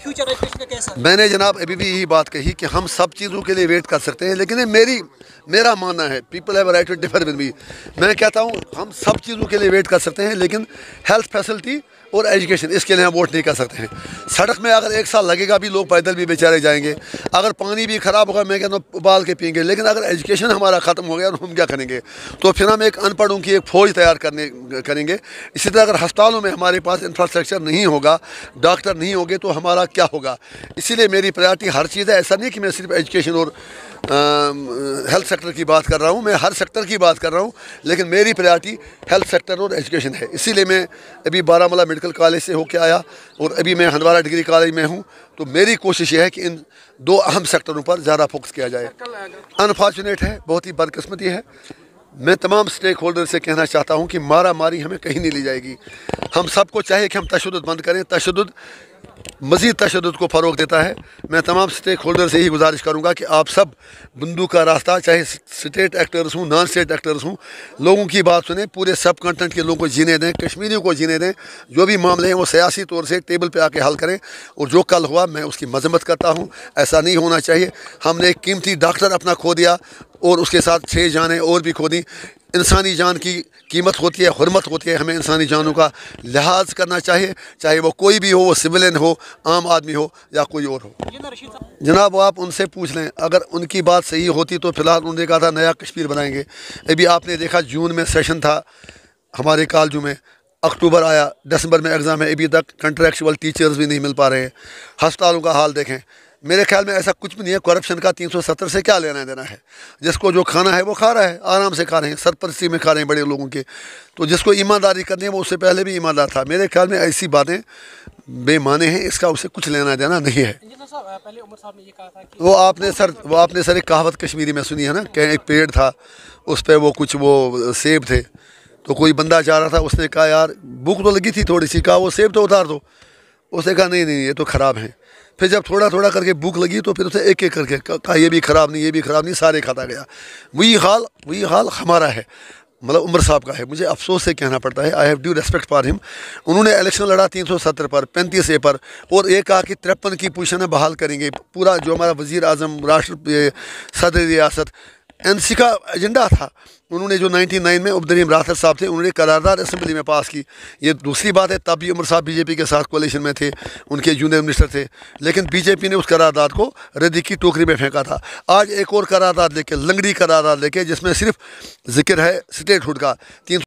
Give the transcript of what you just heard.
Future education का कैसा है? मैंने जनाब अभी भी यही बात कही कि हम सब चीज़ों के लिए वेट कर सकते हैं, लेकिन ये मेरा मानना है, people have right to differ with me. मैं कहता हूँ हम सब चीज़ों के लिए वेट कर सकते हैं, लेकिन हेल्थ फैसिलिटी और एजुकेशन, इसके लिए हम वोट नहीं कर सकते हैं। सड़क में अगर 1 साल लगेगा भी, लोग पैदल भी बेचारे जाएंगे। अगर पानी भी ख़राब होगा, मैं कहता हूँ उबाल के पियेंगे। लेकिन अगर एजुकेशन हमारा ख़त्म हो गया तो हम क्या करेंगे? तो फिर हम एक अनपढ़ों की एक फ़ौज तैयार करेंगे। इसी तरह अगर अस्पतालों में हमारे पास इंफ्रास्ट्रक्चर नहीं होगा, डॉक्टर नहीं होंगे, तो हमारा क्या होगा? इसीलिए मेरी प्रायोरिटी हर चीज़ है। ऐसा नहीं कि मैं सिर्फ एजुकेशन और हेल्थ सेक्टर की बात कर रहा हूँ, मैं हर सेक्टर की बात कर रहा हूँ, लेकिन मेरी प्रायोरिटी हेल्थ सेक्टर और एजुकेशन है। इसीलिए मैं अभी बारामूला मेडिकल कॉलेज से होकर आया और अभी मैं हंदवाड़ा डिग्री कॉलेज में हूँ। तो मेरी कोशिश ये है कि इन 2 अहम सेक्टरों पर ज़्यादा फोकस किया जाए। अनफॉर्चुनेट है, बहुत ही बदकिस्मती है। मैं तमाम स्टेक होल्डर से कहना चाहता हूँ कि मारा मारी हमें कहीं नहीं ले जाएगी। हम सबको चाहिए कि हम तशद्दुद बंद करें। तशद्दुद मज़ीद तशद्दुद को फ़रोग़ देता है। मैं तमाम स्टेक होल्डर से ही गुजारिश करूँगा कि आप सब बंदूक का रास्ता, चाहे स्टेट एक्टर्स हों, नॉन स्टेट एक्टर्स हों, लोगों की बात सुने, पूरे सब कंटेंट के लोगों को जीने दें, कश्मीरियों को जीने दें। जो भी मामले हैं वो सियासी तौर से टेबल पे आके हल करें। और जो कल हुआ, मैं उसकी मजम्मत करता हूँ। ऐसा नहीं होना चाहिए। हमने एक कीमती डॉक्टर अपना खो दिया और उसके साथ 6 जानें और भी खो दी। इंसानी जान की कीमत होती है, हुर्मत होती है। हमें इंसानी जानों का लिहाज करना चाहिए, चाहे वो कोई भी हो, वो सिविलियन हो, आम आदमी हो या कोई और हो। जनाब आप उनसे पूछ लें, अगर उनकी बात सही होती तो फिलहाल उन्होंने कहा था नया कश्मीर बनाएंगे। अभी आपने देखा जून में सेशन था हमारे कॉलेजों में, अक्टूबर आया, दिसंबर में एग्ज़ाम है, अभी तक कंट्रेक्चुअल टीचर्स भी नहीं मिल पा रहे हैं। अस्पतालों का हाल देखें। मेरे ख्याल में ऐसा कुछ भी नहीं है। करप्शन का 370 से क्या लेना देना है? जिसको जो खाना है वो खा रहा है, आराम से खा रहे हैं, सरपरस्ती में खा रहे हैं बड़े लोगों के। तो जिसको ईमानदारी करनी है वो उससे पहले भी ईमानदार था। मेरे ख्याल में ऐसी बातें बेमाने हैं, इसका उससे कुछ लेना देना नहीं है। पहले उमर साहब ने ये कहा था कि वो आपने सर एक कहावत कश्मीरी में सुनी है ना, कि एक पेड़ था, उस पर वो कुछ वो सेब थे। तो कोई बंदा जा रहा था, उसने कहा यार भूख तो लगी थी थोड़ी सी, कहा वो सेब तो उतार दो। उसने कहा नहीं नहीं ये तो ख़राब हैं। फिर जब थोड़ा थोड़ा करके भूख लगी तो फिर उसने एक एक करके कहा ये भी ख़राब नहीं, ये भी ख़राब नहीं, सारे खाता गया। वही हाल हमारा है, मतलब उमर साहब का है। मुझे अफसोस से कहना पड़ता है, I have due respect for him. उन्होंने इलेक्शन लड़ा 370 पर, 35 पर, और ये कहा कि 53 की पोजीशन बहाल करेंगे। पूरा जो हमारा वज़ीर आज़म, सदर रियासत, एनसी का एजेंडा था। उन्होंने जो 99 में उबदरीम राथर साहब थे, उन्होंने करारदाद असेंबली में पास की। ये दूसरी बात है, तब भी उमर साहब बीजेपी के साथ कोalition में थे, उनके जूनियर मिनिस्टर थे, लेकिन बीजेपी ने उस करारदाद को रद्दी की टोकरी में फेंका था। आज एक और करारदाद लेके, लंगड़ी करारदाद लेके, जिसमें सिर्फ जिक्र है स्टेटहुड का, 3